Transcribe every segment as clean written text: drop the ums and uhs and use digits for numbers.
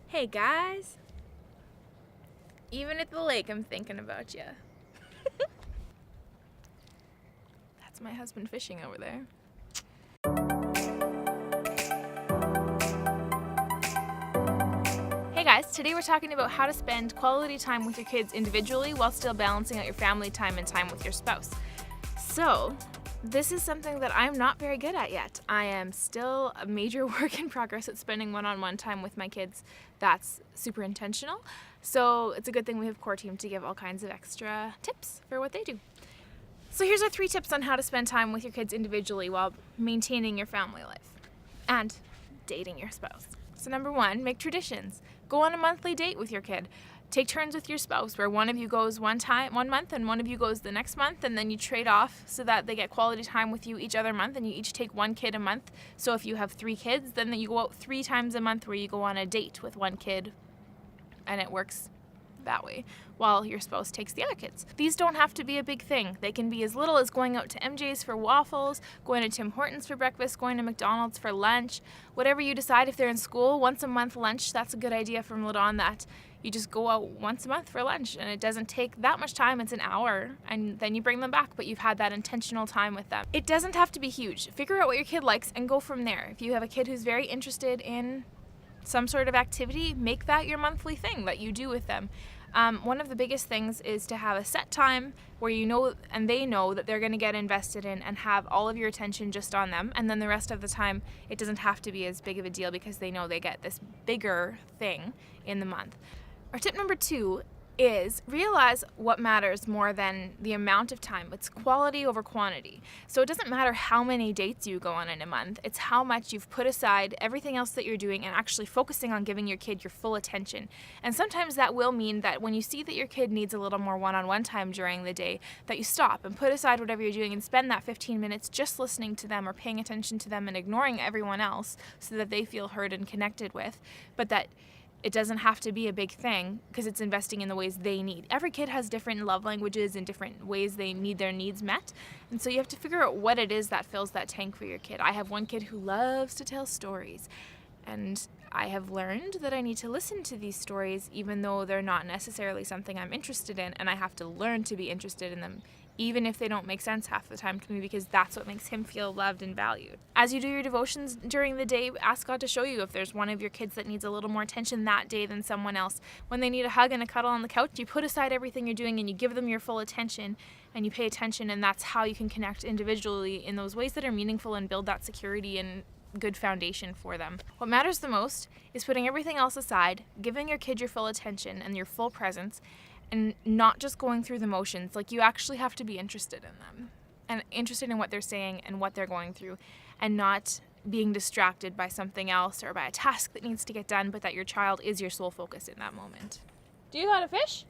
Hey guys, even at the lake I'm thinking about you. That's my husband fishing over there. Hey guys, today we're talking about how to spend quality time with your kids individually while still balancing out your family time and time with your spouse. So, this is something that I'm not very good at yet. I am still a major work in progress at spending one-on-one time with my kids. That's super intentional. So it's a good thing we have Core Team to give all kinds of extra tips for what they do. So here's our 3 tips on how to spend time with your kids individually while maintaining your family life and dating your spouse. So number 1, make traditions. Go on a monthly date with your kid. Take turns with your spouse where one of you goes one month and one of you goes the next month, and then you trade off so that they get quality time with you each other month, and you each take one kid a month. So if you have 3 kids, then you go out 3 times a month where you go on a date with one kid, and it works that way while your spouse takes the other kids. These don't have to be a big thing. They can be as little as going out to MJ's for waffles, going to Tim Hortons for breakfast, going to McDonald's for lunch, whatever you decide. If they're in school, once a month lunch, that's a good idea from Ladon, that you just go out once a month for lunch, and it doesn't take that much time. It's an hour, and then you bring them back, but you've had that intentional time with them. It doesn't have to be huge. Figure out what your kid likes and go from there. If you have a kid who's very interested in some sort of activity, make that your monthly thing that you do with them. One of the biggest things is to have a set time where you know and they know that they're going to get invested in and have all of your attention just on them, and then the rest of the time it doesn't have to be as big of a deal because they know they get this bigger thing in the month. Our tip number 2 is realize what matters more than the amount of time. It's quality over quantity. So it doesn't matter how many dates you go on in a month. It's how much you've put aside everything else that you're doing and actually focusing on giving your kid your full attention. And sometimes that will mean that when you see that your kid needs a little more one-on-one time during the day, that you stop and put aside whatever you're doing and spend that 15 minutes just listening to them or paying attention to them and ignoring everyone else so that they feel heard and connected with, but that it doesn't have to be a big thing because it's investing in the ways they need. Every kid has different love languages and different ways they need their needs met. And so you have to figure out what it is that fills that tank for your kid. I have one kid who loves to tell stories. And I have learned that I need to listen to these stories even though they're not necessarily something I'm interested in. And I have to learn to be interested in them, even if they don't make sense half the time to me, because that's what makes him feel loved and valued. As you do your devotions during the day, ask God to show you if there's one of your kids that needs a little more attention that day than someone else. When they need a hug and a cuddle on the couch, you put aside everything you're doing and you give them your full attention and you pay attention, and that's how you can connect individually in those ways that are meaningful and build that security and good foundation for them. What matters the most is putting everything else aside, giving your kid your full attention and your full presence, and not just going through the motions. Like, you actually have to be interested in them and interested in what they're saying and what they're going through, and not being distracted by something else or by a task that needs to get done, but that your child is your sole focus in that moment. Do you know how to fish?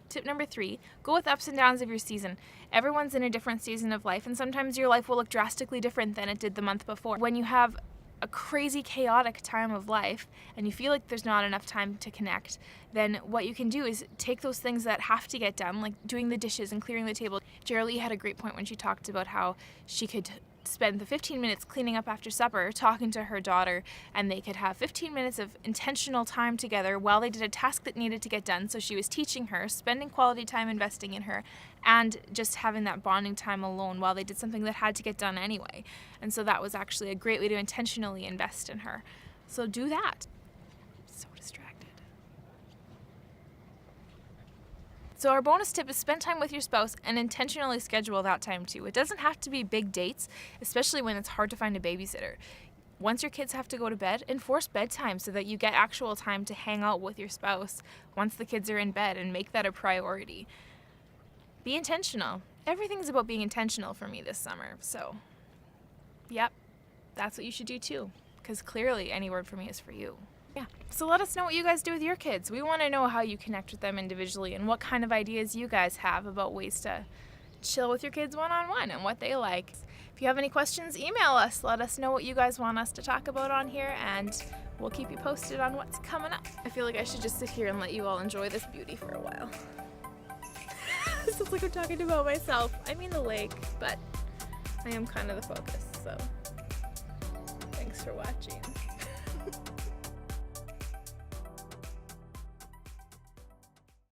Tip number 3, go with ups and downs of your season. Everyone's in a different season of life, and sometimes your life will look drastically different than it did the month before. When you have a crazy chaotic time of life and you feel like there's not enough time to connect, then what you can do is take those things that have to get done, like doing the dishes and clearing the table. Geraldine had a great point when she talked about how she could spend the 15 minutes cleaning up after supper, talking to her daughter, and they could have 15 minutes of intentional time together while they did a task that needed to get done. So she was teaching her, spending quality time investing in her, and just having that bonding time alone while they did something that had to get done anyway. And so that was actually a great way to intentionally invest in her. So do that. I'm so distracted. So our bonus tip is spend time with your spouse and intentionally schedule that time too. It doesn't have to be big dates, especially when it's hard to find a babysitter. Once your kids have to go to bed, enforce bedtime so that you get actual time to hang out with your spouse once the kids are in bed, and make that a priority. Be intentional. Everything's about being intentional for me this summer. So, yep, that's what you should do too, because clearly any word for me is for you. Yeah. So let us know what you guys do with your kids. We want to know how you connect with them individually and what kind of ideas you guys have about ways to chill with your kids one-on-one and what they like. If you have any questions, email us. Let us know what you guys want us to talk about on here, and we'll keep you posted on what's coming up. I feel like I should just sit here and let you all enjoy this beauty for a while. This is like I'm talking about myself. I mean the lake, but I am kind of the focus, so. for watching.